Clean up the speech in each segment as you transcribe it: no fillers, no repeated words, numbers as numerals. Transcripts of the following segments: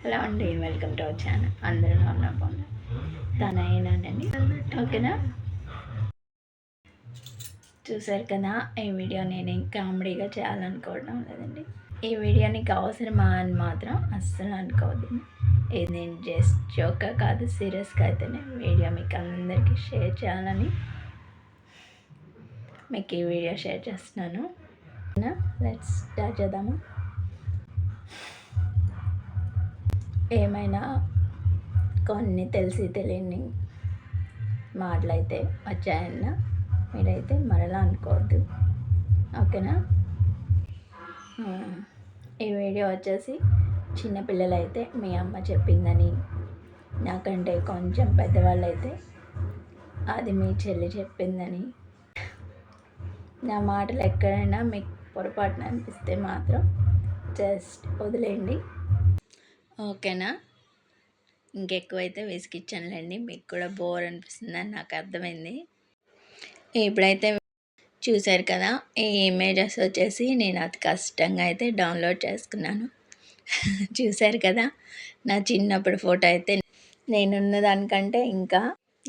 Hello అండి, welcome to our channel. అందరూ బాగున్నారు. తనైనానండి, ఓకేనా? చూసారు కదా, ఈ వీడియో నేను కామెడీగా చేయాలనుకోవడం లేదండి. ఈ వీడియో నీకు అవసరమా అని మాత్రం అస్సలు అనుకోవద్దు. ఇది నేను జస్ట్ జోక్గా కాదు, సీరియస్గా అయితేనే వీడియో మీకు అందరికీ షేర్ చేయాలని మీకు ఈ వీడియో షేర్ చేస్తున్నాను. లెట్స్ స్టార్ట్ చేద్దాము. ఏమైనా కొన్ని తెలిసి తెలియని మాటలైతే వచ్చాయన్న మీరైతే మరలా అనుకోవద్దు, ఓకేనా? ఈ వీడియో వచ్చేసి చిన్నపిల్లలైతే మీ అమ్మ చెప్పిందని, నాకంటే కొంచెం పెద్దవాళ్ళైతే అది మీ చెల్లి చెప్పిందని, నా మాటలు ఎక్కడైనా మీకు పొరపాటున అనిపిస్తే మాత్రం జస్ట్ వదిలేయండి, ఓకేనా? ఇంకెక్కువైతే విసిగిచ్చానులేండి, మీకు కూడా బోర్ అనిపిస్తుందని నాకు అర్థమైంది. ఇప్పుడైతే చూశారు కదా, ఈ ఇమేజెస్ వచ్చేసి నేను అతి కష్టంగా అయితే డౌన్లోడ్ చేసుకున్నాను. చూశారు కదా, నా చిన్నప్పుడు ఫోటో అయితే నేనున్న దానికంటే ఇంకా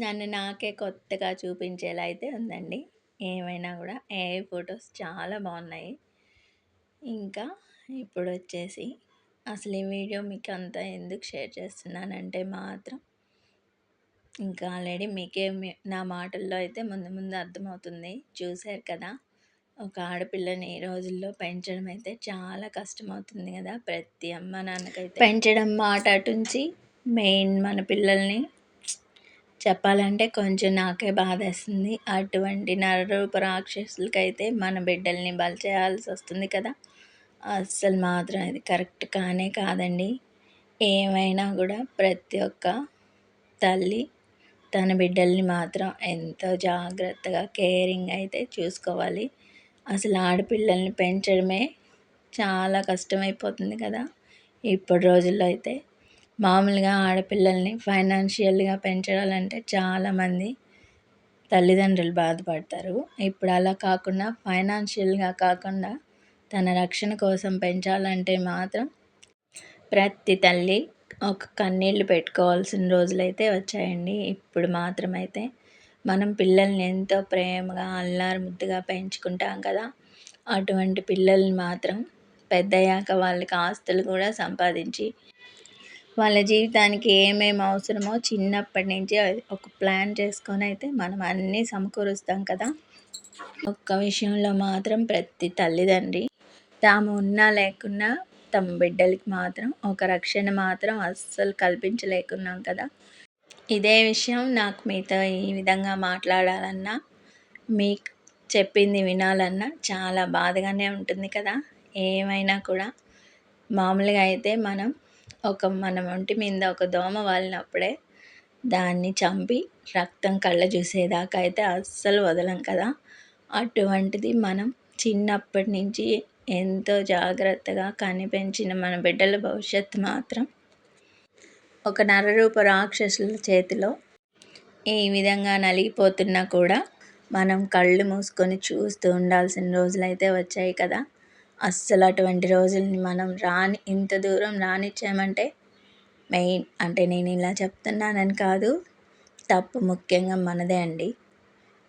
నన్ను నాకే కొత్తగా చూపించేలా అయితే ఉందండి. ఏమైనా కూడా ఏఐ ఫొటోస్ చాలా బాగున్నాయి. ఇంకా ఇప్పుడు వచ్చేసి అసలు ఈ వీడియో మీకు అంతా ఎందుకు షేర్ చేస్తున్నానంటే మాత్రం ఇంకా ఆల్రెడీ మీకే నా మాటల్లో అయితే ముందు ముందు అర్థమవుతుంది. చూశారు కదా, ఒక ఆడపిల్లని ఈ రోజుల్లో పెంచడం అయితే చాలా కష్టమవుతుంది కదా. ప్రతి అమ్మ నాన్నకైతే పెంచడం మాట అటుంచి మెయిన్ మన పిల్లల్ని చెప్పాలంటే కొంచెం నాకే బాధేస్తుంది. అటువంటి నరరూప రాక్షసులకైతే మన బిడ్డల్ని బలి చేయాల్సి వస్తుంది కదా. అస్సలు మాత్రం ఇది కరెక్ట్ కానే కాదండి. ఏమైనా కూడా ప్రతి ఒక్క తల్లి తన బిడ్డల్ని మాత్రం ఎంతో జాగ్రత్తగా కేరింగ్ అయితే చూసుకోవాలి. అసలు ఆడపిల్లల్ని పెంచడమే చాలా కష్టమైపోతుంది కదా ఇప్పటి రోజుల్లో అయితే. మామూలుగా ఆడపిల్లల్ని ఫైనాన్షియల్గా పెంచాలంటే చాలామంది తల్లిదండ్రులు బాధపడతారు. ఇప్పుడు అలా కాకుండా ఫైనాన్షియల్గా కాకుండా తన రక్షణ కోసం పెంచాలంటే మాత్రం ప్రతి తల్లి ఒక కన్నీళ్ళు పెట్టుకోవాల్సిన రోజులైతే వచ్చాయండి. ఇప్పుడు మాత్రమైతే మనం పిల్లల్ని ఎంతో ప్రేమగా అల్లారు ముద్దుగా పెంచుకుంటాం కదా, అటువంటి పిల్లల్ని మాత్రం పెద్దయ్యాక వాళ్ళకి ఆస్తులు కూడా సంపాదించి వాళ్ళ జీవితానికి ఏమేమి అవసరమో చిన్నప్పటి నుంచి ఒక ప్లాన్ చేసుకొని అయితే మనం అన్నీ సమకూరుస్తాం కదా. ఒక్క విషయంలో మాత్రం ప్రతి తల్లిదండ్రి తాము ఉన్నా లేకున్నా తమ బిడ్డలకి మాత్రం ఒక రక్షణ మాత్రం అస్సలు కల్పించలేకున్నాం కదా. ఇదే విషయం నాకు మీతో ఈ విధంగా మాట్లాడాలన్నా, మీకు చెప్పింది వినాలన్నా చాలా బాధగానే ఉంటుంది కదా. ఏమైనా కూడా మామూలుగా అయితే మన ఒంటి మీద ఒక దోమ వాలినప్పుడే దాన్ని చంపి రక్తం కళ్ళ చూసేదాకా అయితే అస్సలు వదలం కదా. అటువంటిది మనం చిన్నప్పటి నుంచి ఎంతో జాగ్రత్తగా కనిపెంచిన మన బిడ్డల భవిష్యత్తు మాత్రం ఒక నరరూప రాక్షసుల చేతిలో ఈ విధంగా నలిగిపోతున్నా కూడా మనం కళ్ళు మూసుకొని చూస్తూ ఉండాల్సిన రోజులైతే వచ్చాయి కదా. అస్సలు అటువంటి రోజుల్ని మనం ఇంత దూరం రానిచ్చామంటే మెయిన్ అంటే నేను ఇలా చెప్తున్నానని కాదు, తప్పు ముఖ్యంగా మనదే అండి.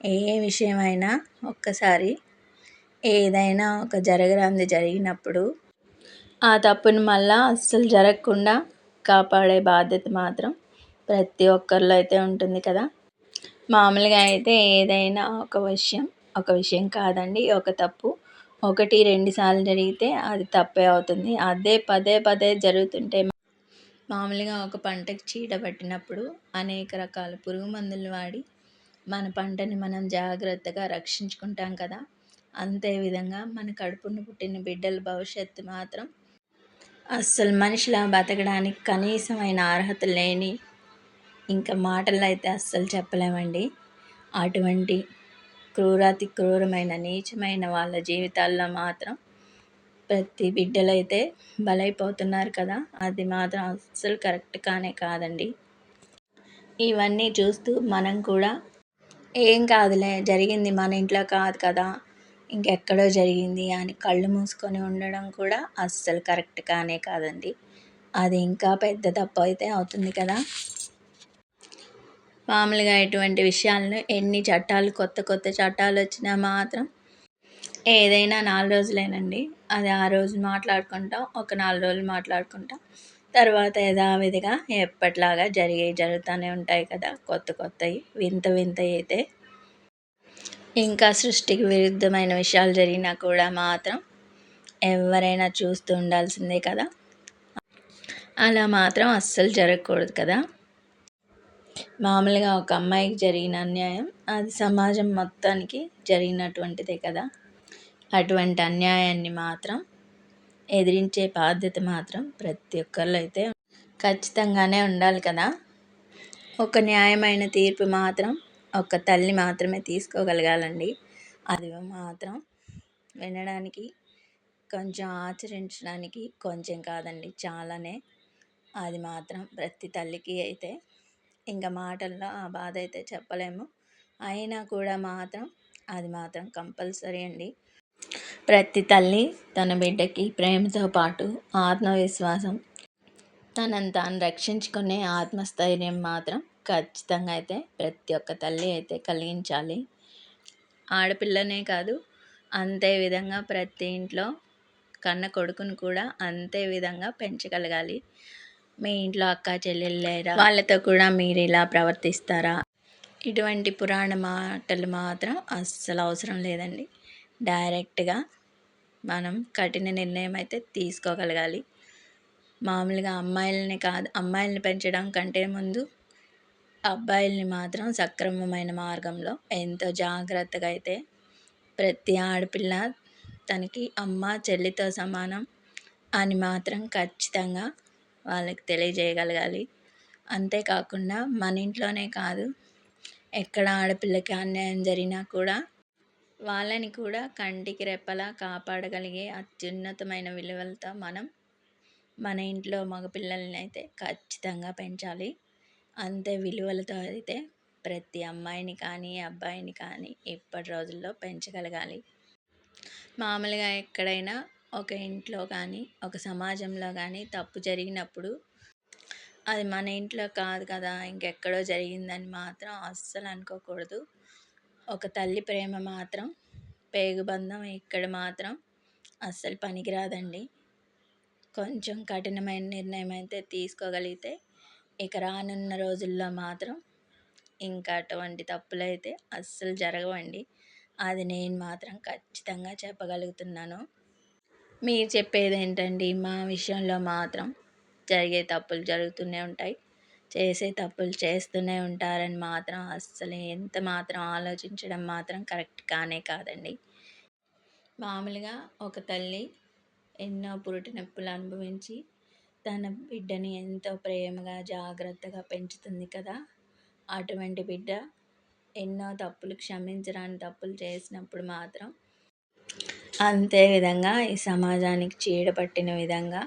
ఏ విషయమైనా ఒక్కసారి ఏదైనా ఒక జరగరాంది జరిగినప్పుడు ఆ తప్పును మళ్ళా అస్సలు జరగకుండా కాపాడే బాధ్యత మాత్రం ప్రతి ఒక్కరిలో అయితే ఉంటుంది కదా. మామూలుగా అయితే ఏదైనా ఒక విషయం కాదండి, ఒక తప్పు 1-2 సార్లు జరిగితే అది తప్పే అవుతుంది. అదే పదే పదే జరుగుతుంటే మామూలుగా ఒక పంటకి చీడ పట్టినప్పుడు అనేక రకాల పురుగు మందులు వాడి మన పంటని మనం జాగ్రత్తగా రక్షించుకుంటాం కదా. అంతే విధంగా మన కడుపున పుట్టిన బిడ్డల భవిష్యత్తు మాత్రం అస్సలు మనిషిలా బతకడానికి కనీసమైన అర్హత లేని, ఇంకా మాటల్లో అయితే అస్సలు చెప్పలేమండి. అటువంటి క్రూరాతి క్రూరమైన నీచమైన వాళ్ళ జీవితాల్లో మాత్రం ప్రతి బిడ్డలైతే బలైపోతున్నారు కదా. అది మాత్రం అస్సలు కరెక్ట్ కానే కాదండి. ఇవన్నీ చూస్తూ మనం కూడా ఏం కాదులే, జరిగింది మన ఇంట్లో కాదు కదా, ఇంకెక్కడో జరిగింది అని కళ్ళు మూసుకొని ఉండడం కూడా అస్సలు కరెక్ట్ కానే కాదండి. అది ఇంకా పెద్ద తప్పు అయితే అవుతుంది కదా. మామూలుగా ఇటువంటి విషయాలను ఎన్ని చట్టాలు కొత్త కొత్త చట్టాలు వచ్చినా మాత్రం ఏదైనా 4 రోజులేనండి. అది ఆ రోజు మాట్లాడుకుంటాం. ఒక 4 రోజులు మాట్లాడుకుంటాం. తర్వాత యథావిధిగా ఎప్పటిలాగా జరుగుతూనే ఉంటాయి కదా కొత్త కొత్తవి. వింత వింతవి అయితే ఇంకా సృష్టికి విరుద్ధమైన విషయాలు జరిగినా కూడా మాత్రం ఎవరైనా చూస్తూ ఉండాల్సిందే కదా. అలా మాత్రం అస్సలు జరగకూడదు కదా. మామూలుగా ఒక అమ్మాయికి జరిగిన అన్యాయం అది సమాజం మొత్తానికి జరిగినటువంటిదే కదా. అటువంటి అన్యాయాన్ని మాత్రం ఎదిరించే బాధ్యత మాత్రం ప్రతి ఒక్కళ్ళు అయితే ఖచ్చితంగానే ఉండాలి కదా. ఒక న్యాయమైన తీర్పు మాత్రం ఒక తల్లి మాత్రమే తీసుకోగలగాలండి. అది మాత్రం వినడానికి కొంచెం, ఆచరించడానికి కొంచెం కాదండి, చాలానే. అది మాత్రం ప్రతి తల్లికి అయితే ఇంకా మాటల్లో ఆ బాధ అయితే చెప్పలేము. అయినా కూడా మాత్రం అది మాత్రం కంపల్సరీ అండి. ప్రతి తల్లి తన బిడ్డకి ప్రేమతో పాటు ఆత్మవిశ్వాసం, తనని తాను రక్షించుకునే ఆత్మస్థైర్యం మాత్రం ఖచ్చితంగా అయితే ప్రతి ఒక్క తల్లి అయితే కలిగించాలి. ఆడపిల్లనే కాదు, అంతే విధంగా ప్రతి ఇంట్లో కన్న కొడుకును కూడా అంతే విధంగా పెంచగలగాలి. మీ ఇంట్లో అక్క చెల్లెలు లేరా, వాళ్ళతో కూడా మీరు ఇలా ప్రవర్తిస్తారా, ఇటువంటి పురాణ మాటలు మాత్రం అస్సలు అవసరం లేదండి. డైరెక్ట్గా మనం కఠిన నిర్ణయం అయితే తీసుకోగలగాలి. మామూలుగా అమ్మాయిల్ని పెంచడం కంటే ముందు అబ్బాయిల్ని మాత్రం సక్రమమైన మార్గంలో ఎంతో జాగ్రత్తగా అయితే ప్రతి ఆడపిల్ల తనకి అమ్మ చెల్లితో సమానం అని మాత్రం ఖచ్చితంగా వాళ్ళకి తెలియజేయగలగాలి. అంతేకాకుండా మన ఇంట్లోనే కాదు, ఎక్కడ ఆడపిల్లకి అన్యాయం జరిగినా కూడా వాళ్ళని కూడా కంటికి రెప్పలా కాపాడగలిగే అత్యున్నతమైన విలువలతో మనం మన ఇంట్లో మగపిల్లల్ని అయితే ఖచ్చితంగా పెంచాలి. అంతే విలువలతో అయితే ప్రతి అమ్మాయిని కానీ అబ్బాయిని కానీ ఇప్పటి రోజుల్లో పెంచగలగాలి. మామూలుగా ఎక్కడైనా ఒక ఇంట్లో కానీ ఒక సమాజంలో కానీ తప్పు జరిగినప్పుడు అది మన ఇంట్లో కాదు కదా, ఇంకెక్కడో జరిగిందని మాత్రం అస్సలు అనుకోకూడదు. ఒక తల్లి ప్రేమ మాత్రం పేగుబంధం ఇక్కడ మాత్రం అస్సలు పనికిరాదండి. కొంచెం కఠినమైన నిర్ణయం అయితే తీసుకోగలిగితే ఇక రానున్న రోజుల్లో మాత్రం ఇంకా అటువంటి తప్పులైతే అస్సలు జరగవండి. అది నేను మాత్రం ఖచ్చితంగా చెప్పగలుగుతున్నాను. మీరు చెప్పేది ఏంటండి, మా విషయంలో మాత్రం జరిగే తప్పులు జరుగుతూనే ఉంటాయి, చేసే తప్పులు చేస్తూనే ఉంటారని మాత్రం అస్సలు ఎంత మాత్రం ఆలోచించడం మాత్రం కరెక్ట్ కానే కాదండి. మామూలుగా ఒక తల్లి ఎన్నో పురిటి నొప్పులు అనుభవించి తన బిడ్డని ఎంతో ప్రేమగా జాగ్రత్తగా పెంచుతుంది కదా. అటువంటి బిడ్డ ఎన్నో తప్పులు, క్షమించరాని తప్పులు చేసినప్పుడు మాత్రం అంతే విధంగా ఈ సమాజానికి చీడపట్టిన విధంగా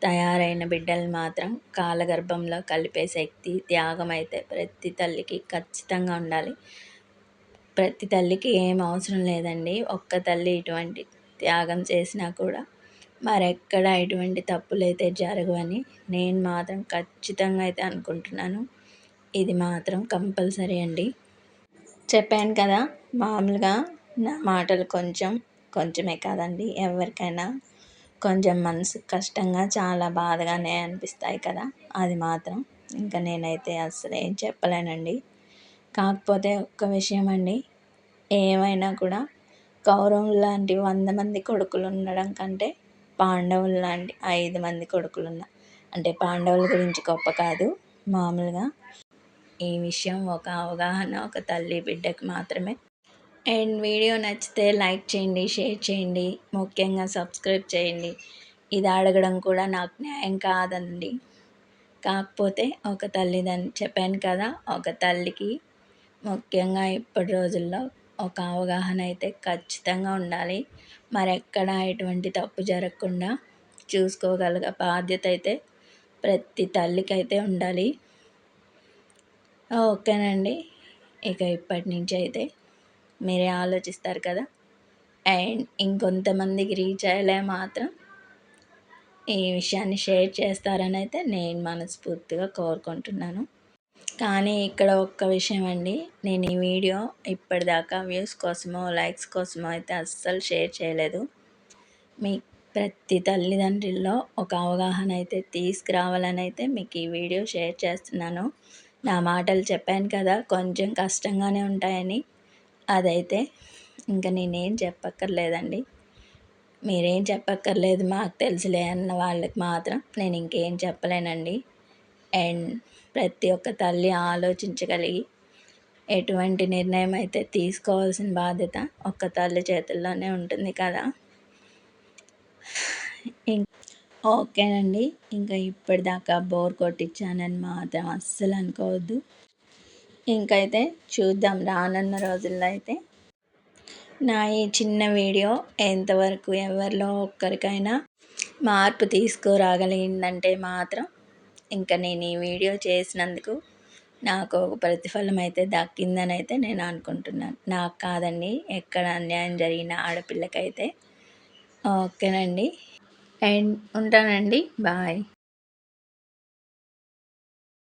తయారైన బిడ్డలు మాత్రం కాలగర్భంలో కలిపే శక్తి, త్యాగం అయితే ప్రతి తల్లికి ఖచ్చితంగా ఉండాలి. ప్రతి తల్లికి ఏం అవసరం లేదండి, ఒక్క తల్లి ఇటువంటి త్యాగం చేసినా కూడా మరెక్కడ ఇటువంటి తప్పులైతే జరగవని నేను మాత్రం ఖచ్చితంగా అయితే అనుకుంటున్నాను. ఇది మాత్రం కంపల్సరీ అండి. చెప్పాను కదా, మామూలుగా నా మాటలు కొంచెమే కాదండి, ఎవరికైనా కొంచెం మనసుకు కష్టంగా చాలా బాధగానే అనిపిస్తాయి కదా. అది మాత్రం ఇంకా నేనైతే అస్సలు ఏం చెప్పలేనండి. కాకపోతే ఒక్క విషయం అండి, ఏమైనా కూడా కౌరవులు లాంటి 100 మంది కొడుకులు ఉండడం కంటే పాండవులు లాంటి 5 మంది కొడుకులున్న, అంటే పాండవుల గురించి గొప్ప కాదు, మామూలుగా ఈ విషయం ఒక అవగాహన ఒక తల్లి బిడ్డకు మాత్రమే. అండ్ వీడియో నచ్చితే లైక్ చేయండి, షేర్ చేయండి, ముఖ్యంగా సబ్స్క్రైబ్ చేయండి. ఇది అడగడం కూడా నాకు న్యాయం కాదండి. కాకపోతే ఒక తల్లిదని చెప్పాను కదా, ఒక తల్లికి ముఖ్యంగా ఇప్పటి రోజుల్లో ఒక అవగాహన అయితే ఖచ్చితంగా ఉండాలి. మరెక్కడ ఎటువంటి తప్పు జరగకుండా చూసుకోగలిగే బాధ్యత అయితే ప్రతి తల్లికి అయితే ఉండాలి. ఓకేనండి, ఇక ఇప్పటి నుంచి అయితే మీరే ఆలోచిస్తారు కదా. అండ్ ఇంకొంతమందికి రీచ్ అయ్యేలా మాత్రం ఈ విషయాన్ని షేర్ చేస్తారని అయితే నేను మనస్ఫూర్తిగా కోరుకుంటున్నాను. కానీ ఇక్కడ ఒక్క విషయం అండి, నేను ఈ వీడియో ఇప్పటిదాకా వ్యూస్ కోసమో, లైక్స్ కోసమో అయితే అస్సలు షేర్ చేయలేదు. మీ ప్రతి తల్లిదండ్రుల్లో ఒక అవగాహన అయితే తీసుకురావాలని అయితే మీకు ఈ వీడియో షేర్ చేస్తున్నాను. నా మాటలు చెప్పాను కదా, కొంచెం కష్టంగానే ఉంటాయని. అదైతే ఇంకా నేనేం చెప్పక్కర్లేదండి. మీరేం చెప్పక్కర్లేదు, మాకు తెలుసులే అన్న వాళ్ళకి మాత్రం నేను ఇంకేం చెప్పలేనండి. అండ్ ప్రతి ఒక్క తల్లి ఆలోచించగలిగి ఎటువంటి నిర్ణయం అయితే తీసుకోవాల్సిన బాధ్యత ఒక్క తల్లి చేతుల్లోనే ఉంటుంది కదా. ఓకేనండి, ఇంకా ఇప్పటిదాకా బోర్ కొట్టించానని మాత్రం అస్సలు అనుకోవద్దు. ఇంకైతే చూద్దాం రానున్న రోజుల్లో అయితే నా ఈ చిన్న వీడియో ఎంతవరకు ఎవరిలో ఒక్కరికైనా మార్పు తీసుకురాగలిగిందంటే మాత్రం ఇంకా నేను ఈ వీడియో చేసినందుకు నాకు ఒక ప్రతిఫలం అయితే దక్కిందని అయితే నేను అనుకుంటున్నాను. నాకు కాదండి, ఎక్కడ అన్యాయం జరిగిన ఆడపిల్లకైతే. ఓకేనండి, అండ్ ఉంటానండి, బాయ్.